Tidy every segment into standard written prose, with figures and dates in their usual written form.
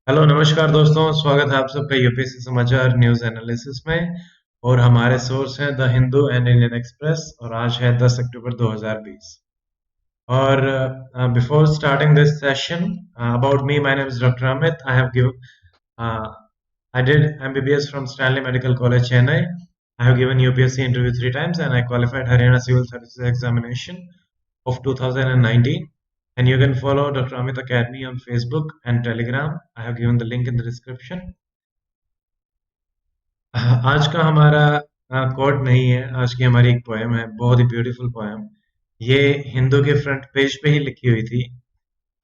Hello नमस्कार दोस्तों, स्वागत है आप सबका यूपीएससी समाचार न्यूज एनालिसिस में। और हमारे सोर्स हैं the Hindu and Indian express और आज है 10 अक्टूबर 2020। और before starting this session about me, my name is doctor Amit. I have given I did MBBS from Stanley Medical College, Chennai. I have given UPSC interview 3 times and I qualified Haryana Civil Services Examination of 2019. And you can follow Dr. Amit Academy on Facebook and Telegram. I have given the link in the description. आज का हमारा coat नहीं है, आज की हमारी एक poem है, बहुत ही ब्यूटीफुल पोएम। ये हिंदू के फ्रंट पेज पे ही लिखी हुई थी,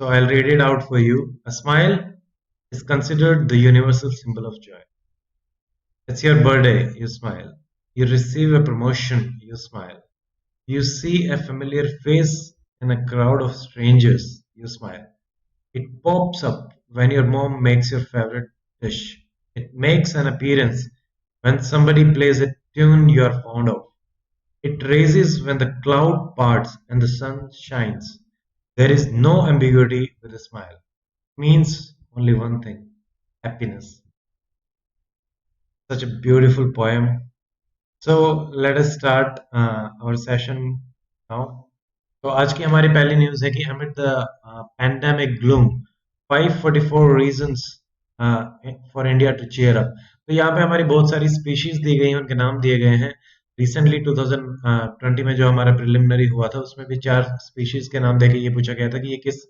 so I'll read it out for you. A smile is considered the universal symbol of joy. It's your birthday, you smile. You receive a promotion, you smile. You see a familiar face in a crowd of strangers, you smile. It pops up when your mom makes your favorite dish. It makes an appearance when somebody plays a tune you are fond of. It raises when the cloud parts and the sun shines. There is no ambiguity with a smile. It means only one thing: happiness. Such a beautiful poem. So let us start our session now. तो आज की हमारी पहली news है कि amid the pandemic gloom, 544 reasons for India to cheer up। तो यहाँ पे हमारी बहुत सारी स्पीशीज दी गई हैं, उनके नाम दिए गए हैं। रिसेंटली 2020 में जो हमारा प्रिलिमिनरी हुआ था उसमें भी 4 स्पीशीज के नाम देके ये पूछा गया था कि ये किस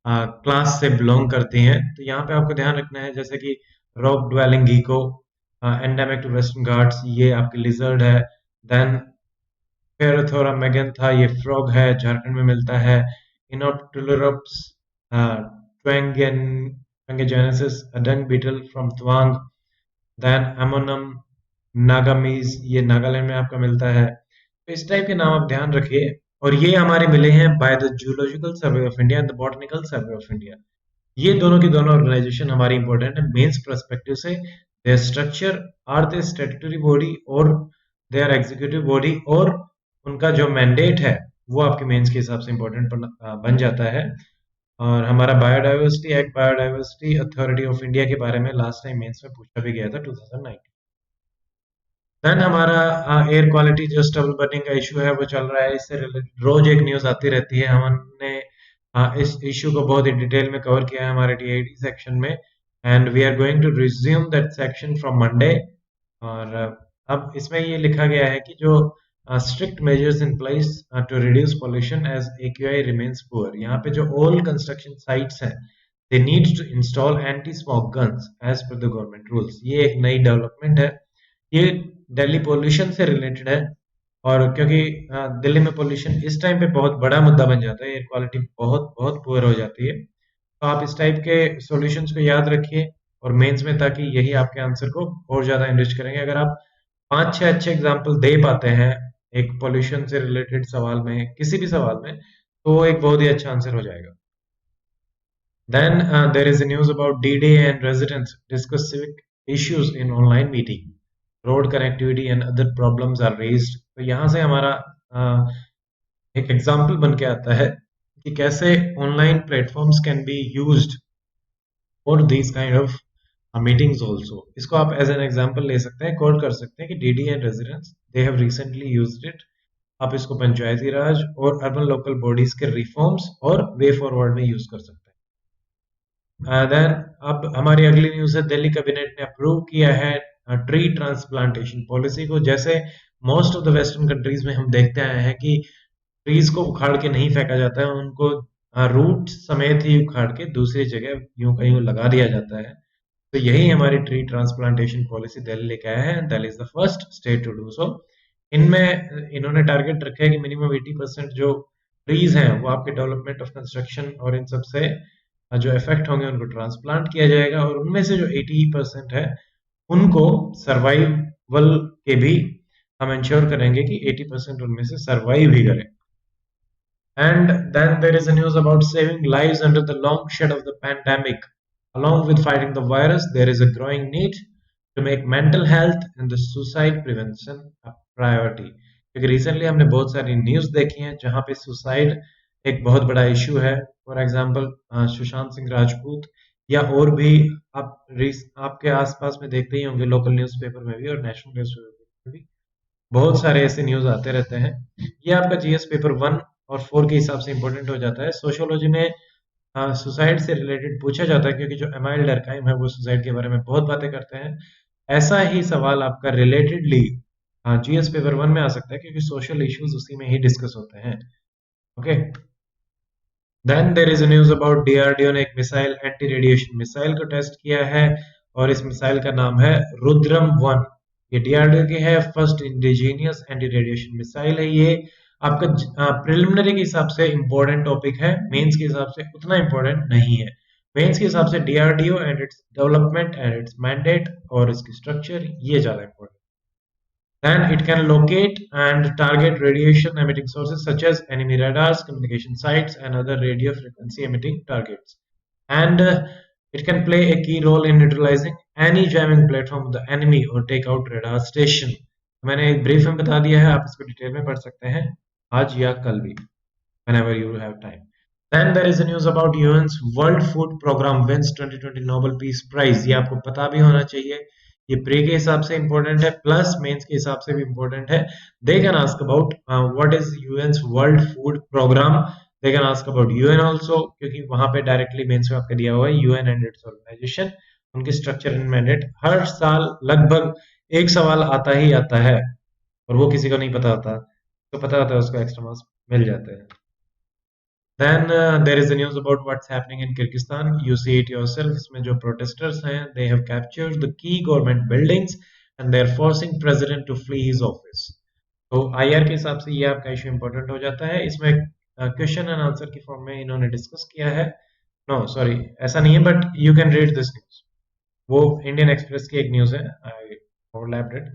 क्लास से बिलोंग करती हैं। तो यहाँ पे आपको ध्यान रखना है, जैसे कि rock dwelling gecko, endemic to western Ghats, ये आपकी लिजर्ड है। देन पेरोथोरा मैगेंथा, ये फ्रॉग है, झारखंड में मिलता है। इनोप्टेरोप्स ट्वेंगेजेनेसिस, a dung beetle from Tawang. Then एमोनम नागामीज, ये नागालैंड में आपका मिलता है। तो इस टाइप के नाम आप ध्यान रखिए। और ये हमारे मिले हैं by the zoological survey of India and the botanical survey of India. ये दोनों की दोनों ऑर्गेनाइजेशन हमारी इंपॉर्टेंट है मेंस पर्सपेक्टिव से। Their structure, are they statutory body और दे आर एग्जीक्यूटिव बॉडी, और उनका जो मैंडेट है वो आपके मेंस के हिसाब से इंपॉर्टेंट बन जाता है। और हमारा biodiversity act, biodiversity authority of India के बारे में लास्ट टाइम मेंस में पूछा भी गया था 2019। देन हमारा एयर क्वालिटी जो स्टबल बर्निंग का इशू है वो चल रहा है, इससे रिलेटेड रोज एक न्यूज आती रहती है। हमने इस इशू को बहुत ही डिटेल में कवर किया है हमारे टीआईडी सेक्शन में, and we are going to resume that section from Monday. और अब इसमें ये लिखा गया है कि जो strict measures in place to reduce pollution as AQI remains poor. यहाँ पे जो ऑल कंस्ट्रक्शन साइट्स हैं they need to install anti smoke guns as per the government rules. ये एक नई डेवलपमेंट है, ये दिल्ली पोल्यूशन से रिलेटेड है। और क्योंकि दिल्ली में पोल्यूशन इस टाइम पे बहुत बड़ा मुद्दा बन जाता है, एयर क्वालिटी बहुत बहुत पुअर हो जाती है। तो आप इस टाइप के सॉल्यूशंस को याद रखिए और मेंस में, ताकि यही आपके आंसर को और ज्यादा एनरिच करेंगे। अगर आप 5-6 अच्छे एग्जाम्पल दे पाते हैं एक पोल्यूशन से रिलेटेड सवाल में, किसी भी सवाल में, तो वो एक बहुत ही अच्छा आंसर हो जाएगा। Then there is a news about D-Day and residents discuss civic issues in online meeting. Road connectivity and other problems are raised। तो यहाँ से हमारा एक एग्जाम्पल बन के आता है कि कैसे online platforms can be used for this kind of meetings also. इसको आप एज एन एग्जाम्पल ले सकते हैं, कोट कर सकते हैं कि DD and residents they have recently used it. आप इसको पंचायती राज और अर्बन लोकल बॉडीज के रिफॉर्म्स और वे फॉरवर्ड में यूज कर सकते हैं। देन अब हमारी अगली न्यूज है, दिल्ली कैबिनेट ने अप्रूव किया है ट्री ट्रांसप्लांटेशन पॉलिसी को। जैसे most of the western countries में हम देखते आए हैं कि ट्रीज को उखाड़ के नहीं फेंका जाता है, उनको रूट समेत ही उखाड़ के दूसरी जगह यूं कहीं लगा दिया जाता है। तो यही हमारी ट्री ट्रांसप्लांटेशन पॉलिसी दिल्ली लेके आया है, Delhi is the first state to do so. इनमें इन्होंने टारगेट रखा है कि मिनिमम 80% जो ट्रीज हैं वो आपके डेवलपमेंट ऑफ कंस्ट्रक्शन और इन सब से जो इफेक्ट होंगे उनको ट्रांसप्लांट किया जाएगा, और उनमें से जो 80% है उनको सर्वाइवल के भी हम इंश्योर करेंगे कि 80% उनमें से सर्वाइव ही करें। And then there is a news about saving lives under the long shed of the pandemic. Along with fighting the virus, there is a growing need to make mental health and the suicide prevention a priority. क्योंकि recently हमने बहुत सारी news देखी हैं जहां पे suicide एक बहुत बड़ा इशू है। फॉर एग्जांपल सुशांत सिंह राजपूत, या और भी आप आपके आसपास में देखते ही होंगे, लोकल न्यूज़पेपर में भी और नेशनल न्यूज़पेपर में भी बहुत सारे ऐसे न्यूज़ आते रहते हैं। ये आपका जीएस पेपर 1 और 4 के हिसाब से इंपॉर्टेंट हो जाता है। सोशियोलॉजी में सुसाइड से रिलेटेड पूछा जाता है, क्योंकि जो एमाइल डर्कहाइम है वो सुसाइड के बारे में बहुत बातें करते हैं। ऐसा ही सवाल आपका रिलेटेडली जीएस पेपर 1 में आ सकता है, क्योंकि सोशल इश्यूज उसी में ही डिस्कस होते हैं। Okay, then there is news about DRDO ने एक मिसाइल, एंटी रेडिएशन मिसाइल को टेस्ट किया है, और इस मिसाइल का नाम है रुद्रम 1। ये डीआरडीओ की है, first indigenous anti radiation missile है ये। आपका प्रिलिमिनरी के हिसाब से इंपॉर्टेंट टॉपिक है, मेंस के हिसाब से उतना इंपॉर्टेंट नहीं है। मेंस के हिसाब से DRDO and its development and it's mandate और इसकी स्ट्रक्चर, ये ज्यादा important. Then it can locate and target radiation emitting sources such as enemy radars, communication sites, and other radio frequency emitting targets. And it can play a key role in neutralizing any jamming platform of the enemy or take out radar station. मैंने एक brief में बता दिया है, आप इसको detail में पढ़ सकते हैं आज या कल भी, whenever you have time. Then there is a news about UN's World Food Program wins 2020 Nobel Peace Prize. ये आपको पता भी होना चाहिए। ये प्री के हिसाब से इंपॉर्टेंट है, प्लस मेंस के हिसाब से भी इंपॉर्टेंट है। They can ask about what is UN's world food programme. They can ask about UN also, क्योंकि वहां पे डायरेक्टली मेंस में आपका दिया हुआ है यूएन एंड इट्स ऑर्गेनाइजेशन, उनके स्ट्रक्चर एंड मैंडेट। हर साल लगभग एक सवाल आता ही आता है, और वो किसी को नहीं पता होता, तो पता होता है उसको एक्स्ट्रा मार्क्स मिल जाते हैं। Then there is the news about what's happening in Kyrgyzstan. You see it yourself. इसमें जो protesters हैं, they have captured the key government buildings and they are forcing president to flee his office. तो IR के हिसाब से ये आपका issue important हो जाता है। इसमें क्वेश्चन एंड आंसर की फॉर्म में इन्होंने डिस्कस किया है। नो सॉरी, ऐसा नहीं है, but you can read this news. वो इंडियन एक्सप्रेस की एक न्यूज है, आई ओवरलैप्ड इट।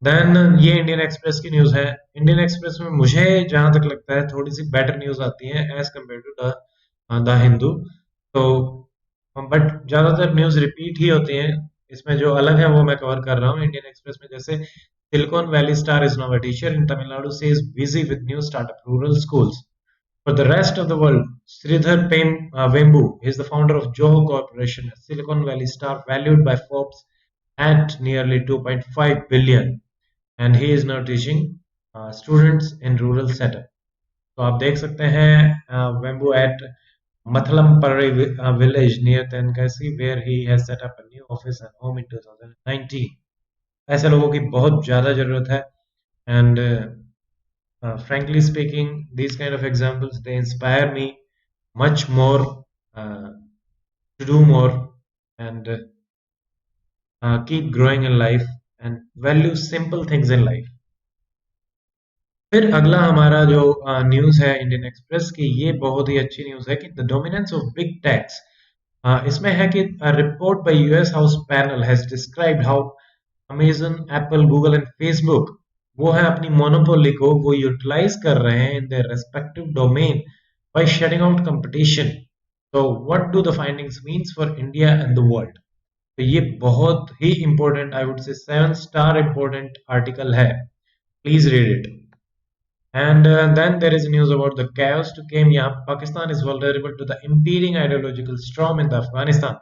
देन ये इंडियन एक्सप्रेस की न्यूज है। इंडियन एक्सप्रेस में मुझे जहां तक लगता है थोड़ी सी बेटर न्यूज आती है as compare to the Hindu. तो बट ज्यादातर न्यूज रिपीट ही होती हैं, इसमें जो अलग है वो मैं कवर कर रहा हूँ। इंडियन एक्सप्रेस में जैसे Silicon Valley star is now a teacher in Tamil Nadu से is busy with new startup rural schools for the rest of the world. Sridhar Vembu is the founder of Joho Corporation, a Silicon Valley star valued by Forbes at nearly 2.5 billion. And he is now teaching students in rural setup. तो आप देख सकते हैं Vembu at Mathalamparri village near Tenkasi, where he has set up a new office and home in 2019. ऐसे लोगों की बहुत ज़्यादा ज़रूरत है, and frankly speaking, these kind of examples, they inspire me much more to do more and keep growing in life and value simple things in life. फिर अगला हमारा जो न्यूज है इंडियन एक्सप्रेस की, ये बहुत ही अच्छी न्यूज है कि the dominance of big tax. इसमें है कि report by US house panel has described how Amazon, Apple, Google and Facebook, वो है अपनी मोनोपोली को वो यूटिलाइज कर रहे हैं in their respective domain by shutting out competition. तो what do the findings means for India and the world. तो ये बहुत ही important, I would say 7 star important article है, please read it. And then there is news about the chaos to came. Yeah, Pakistan is vulnerable to the impending ideological storm in the Afghanistan.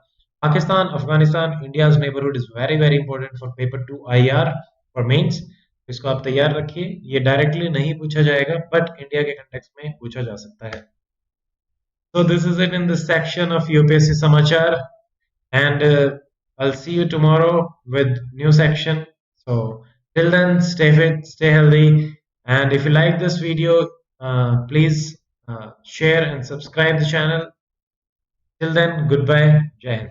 Afghanistan, India's neighborhood is very very important for paper 2 IR for mains. इसको आप तैयार रखिए, ये directly नहीं पूछा जाएगा, but India के context में पूछा जा सकता है। So this is it in this section of UPSC Samachar, and I'll see you tomorrow with new section. So till then, stay fit, stay healthy. And if you like this video, please share and subscribe the channel. Till then, goodbye. Jai Hind.